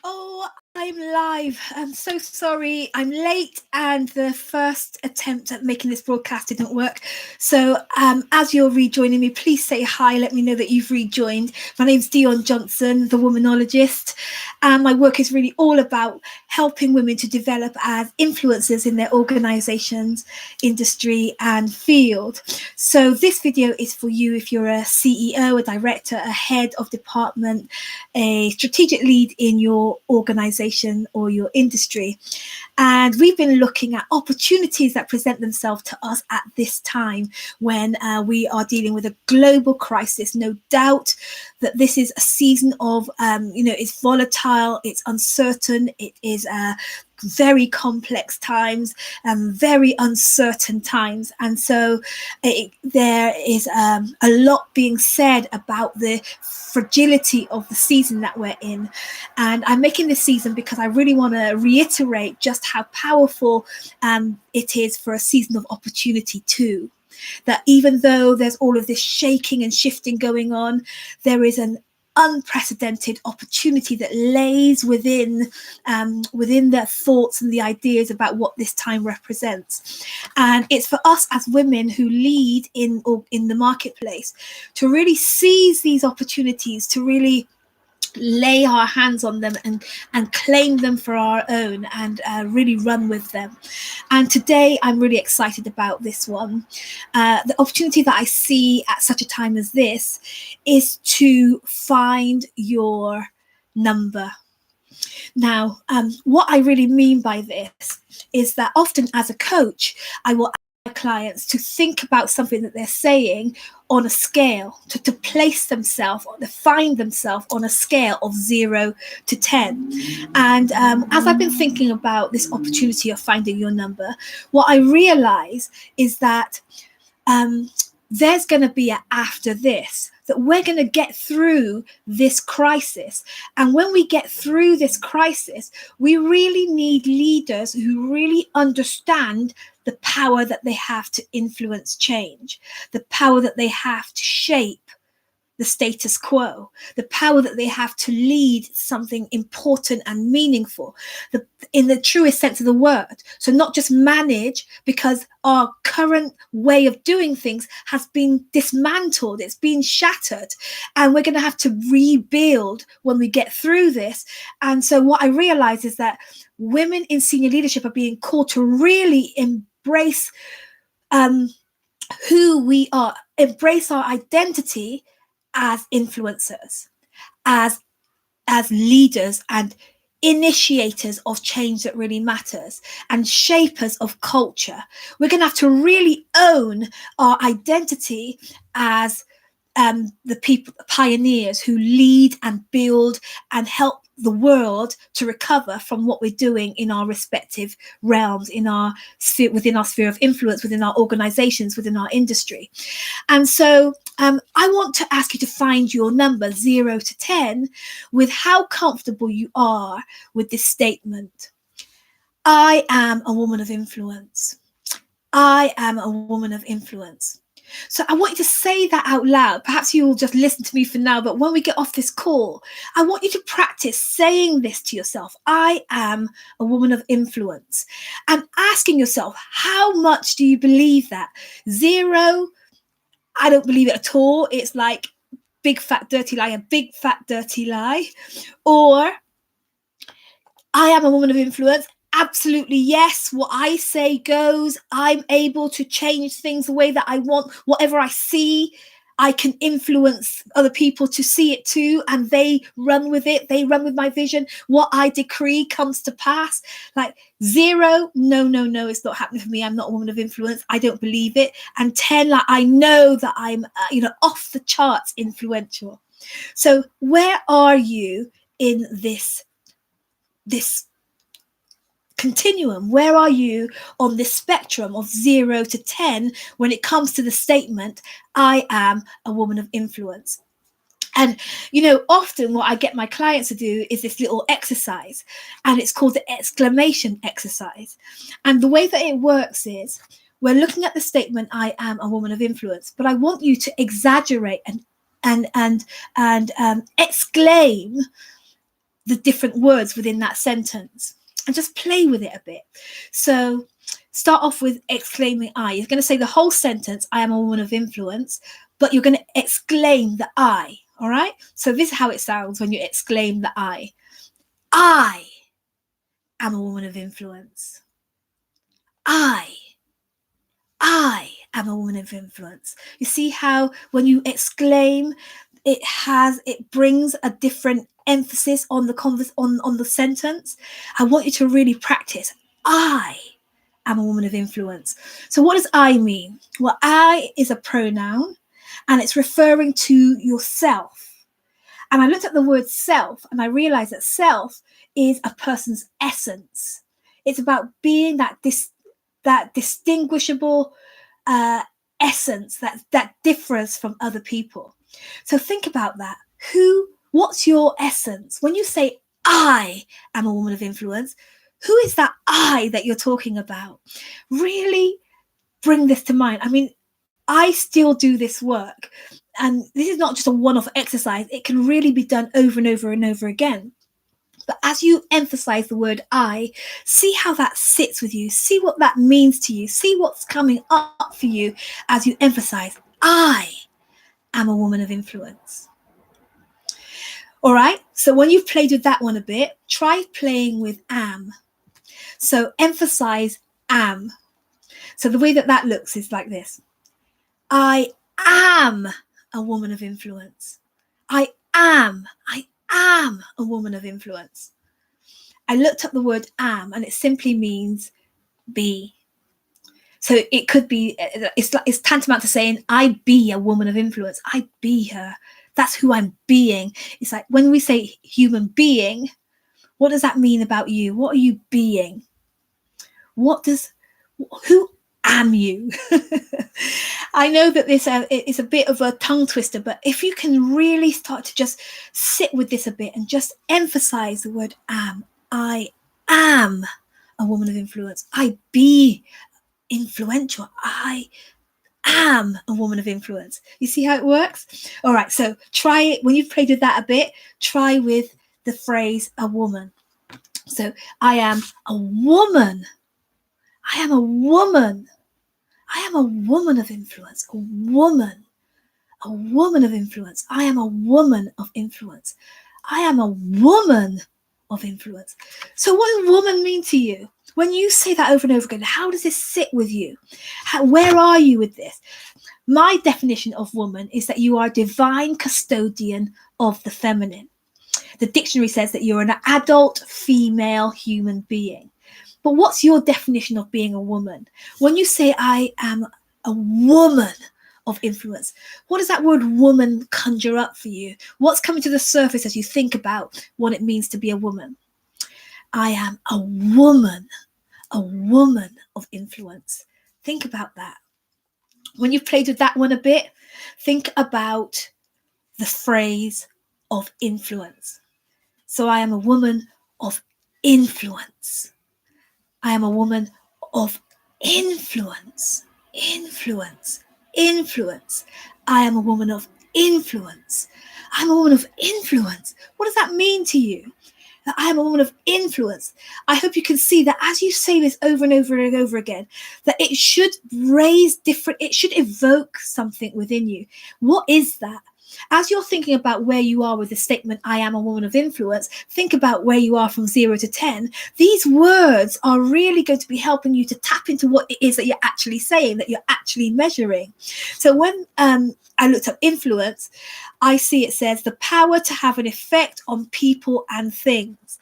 Oh, I'm live. I'm so sorry. I'm late, and the first attempt at making this broadcast didn't work. So, as you're rejoining me, please say hi. Let me know that you've rejoined. My name's Dion Johnson, the Womanologist, and my work is really all about helping women to develop as influencers in their organizations, industry, and field. So, this video is for you if you're a CEO, a director, a head of department, a strategic lead in your organization or your industry. And we've been looking at opportunities that present themselves to us at this time when we are dealing with a global crisis. No doubt that this is a season of, it's volatile, it's uncertain, it is very complex times, very uncertain times. And so there is a lot being said about the fragility of the season that we're in. And I'm making this season because I really want to reiterate just how powerful it is for a season of opportunity too. That even though there's all of this shaking and shifting going on, there is an unprecedented opportunity that lays within the thoughts and the ideas about what this time represents. And it's for us as women who lead in the marketplace to really seize these opportunities, to really lay our hands on them and claim them for our own, and really run with them. And today I'm really excited about this one. The opportunity that I see at such a time as this is to find your number. Now, what I really mean by this is that often as a coach, I will ask my clients to think about something that they're saying on a scale, to place themselves, or to find themselves on a scale of 0 to 10. And as I've been thinking about this opportunity of finding your number, what I realize is that there's going to be an after this, that we're going to get through this crisis. And when we get through this crisis, we really need leaders who really understand the power that they have to influence change, the power that they have to shape the status quo, the power that they have to lead something important and meaningful, in the truest sense of the word. So not just manage, because our current way of doing things has been dismantled, it's been shattered, and we're going to have to rebuild when we get through this. And so what I realize is that women in senior leadership are being called to really embrace who we are, embrace our identity as influencers, as leaders and initiators of change that really matters, and shapers of culture. We're going to have to really own our identity as the people, pioneers who lead and build and help the world to recover from what we're doing in our respective realms, in our sphere, within our sphere of influence, within our organizations, within our industry. And so I want to ask you to find your number 0 to 10 with how comfortable you are with this statement. I am a woman of influence. I am a woman of influence. So I want you to say that out loud. Perhaps you will just listen to me for now, but when we get off this call, I want you to practice saying this to yourself. I am a woman of influence. And asking yourself, how much do you believe that? 0, I don't believe it at all. It's like big fat dirty lie, a big fat dirty lie. Or I am a woman of influence. Absolutely, yes. What I say goes. I'm able to change things the way that I want. Whatever I see, I can influence other people to see it too, and they run with it. They run with my vision. What I decree comes to pass. Like 0, no, it's not happening for me. I'm not a woman of influence. I don't believe it. And 10, like I know that I'm, off the charts influential. So where are you in this continuum? Where are you on this spectrum of 0 to 10 when it comes to the statement, I am a woman of influence? And, often what I get my clients to do is this little exercise, and it's called the exclamation exercise. And the way that it works is we're looking at the statement, I am a woman of influence, but I want you to exaggerate and exclaim the different words within that sentence and just play with it a bit. So start off with exclaiming I. You're going to say the whole sentence, I am a woman of influence, but you're going to exclaim the I. All right. So this is how it sounds when you exclaim the I. I am a woman of influence. I am a woman of influence. You see how when you exclaim, it brings a different emphasis on the sentence. I want you to really practice. I am a woman of influence. So what does I mean? Well, I is a pronoun and it's referring to yourself. And I looked at the word self and I realized that self is a person's essence. It's about being that distinguishable essence that differs from other people. So think about that. What's your essence? When you say I am a woman of influence, who is that I that you're talking about? Really bring this to mind. I mean, I still do this work, and this is not just a one-off exercise. It can really be done over and over and over again. But as you emphasize the word I, see how that sits with you. See what that means to you. See what's coming up for you as you emphasize I am a woman of influence. All right. So when you've played with that one a bit, try playing with am. So emphasize am. So the way that looks is like this. I am a woman of influence. I am a woman of influence. I looked up the word am and it simply means be. So it could be, it's tantamount to saying, I be a woman of influence. I be her. That's who I'm being. It's like when we say human being, what does that mean about you? What are you being? Who am you? I know that this is a bit of a tongue twister, but if you can really start to just sit with this a bit and just emphasize the word am. I am a woman of influence. I be influential. I am a woman of influence. You see how it works? All right, so try it. When you've played with that a bit, try with the phrase a woman. So I am a woman. I am a woman. I am a woman of influence. A woman of influence. I am a woman of influence. I am a woman of influence. So what does woman mean to you? When you say that over and over again, how does this sit with you? Where are you with this? My definition of woman is that you are a divine custodian of the feminine. The dictionary says that you're an adult female human being. But what's your definition of being a woman? When you say I am a woman of influence, what does that word woman conjure up for you? What's coming to the surface as you think about what it means to be a woman? I am a woman of influence. Think about that. When you've played with that one a bit, think about the phrase of influence. So I am a woman of influence. I am a woman of influence. Influence. I am a woman of influence. I'm a woman of influence. What does that mean to you? That I am a woman of influence. I hope you can see that as you say this over and over and over again, that it should it should evoke something within you. What is that? As you're thinking about where you are with the statement, I am a woman of influence, think about where you are from 0 to 10. These words are really going to be helping you to tap into what it is that you're actually saying, that you're actually measuring. So when I looked up influence, I see it says the power to have an effect on people and things.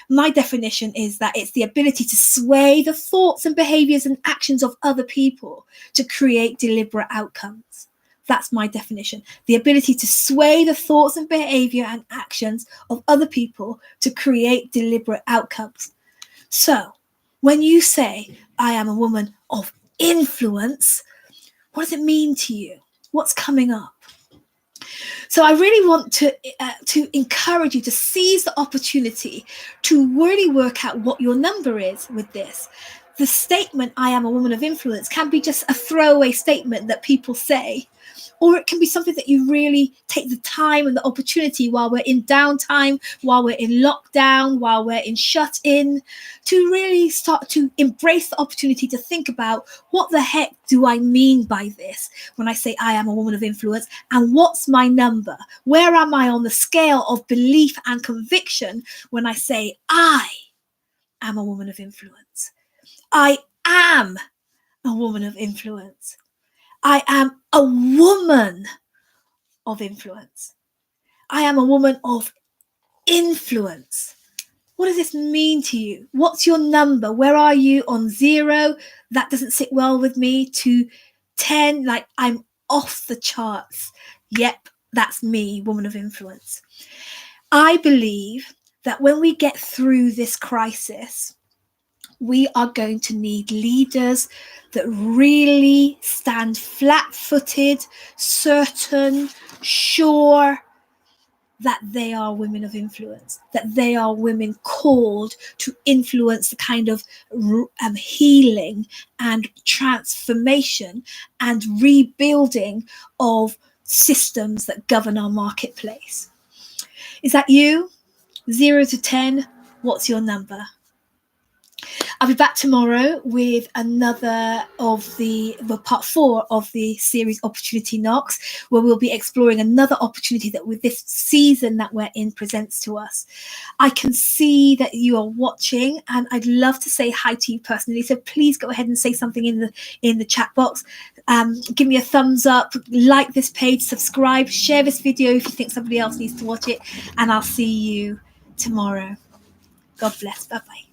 My definition is that it's the ability to sway the thoughts and behaviors and actions of other people to create deliberate outcomes. That's my definition. The ability to sway the thoughts and behavior and actions of other people to create deliberate outcomes. So when you say, I am a woman of influence, what does it mean to you? What's coming up? So I really want to encourage you to seize the opportunity to really work out what your number is with this. The statement, I am a woman of influence, can be just a throwaway statement that people say. or it can be something that you really take the time and the opportunity while we're in downtime, while we're in lockdown, while we're in shut in, to really start to embrace the opportunity to think about, what the heck do I mean by this when I say I am a woman of influence, and what's my number? Where am I on the scale of belief and conviction when I say I am a woman of influence? I am a woman of influence. I am a woman of influence. I am a woman of influence. What does this mean to you? What's your number? Where are you on 0? That doesn't sit well with me. To 10, like I'm off the charts. Yep, that's me, woman of influence. I believe that when we get through this crisis, we are going to need leaders that really stand flat-footed, certain, sure that they are women of influence, that they are women called to influence the kind of healing and transformation and rebuilding of systems that govern our marketplace. Is that you? 0 to 10, what's your number? I'll be back tomorrow with another of the part 4 of the series Opportunity Knocks, where we'll be exploring another opportunity that with this season that we're in presents to us. I can see that you are watching, and I'd love to say hi to you personally. So please go ahead and say something in the chat box. Give me a thumbs up, like this page, subscribe, share this video if you think somebody else needs to watch it, and I'll see you tomorrow. God bless. Bye-bye.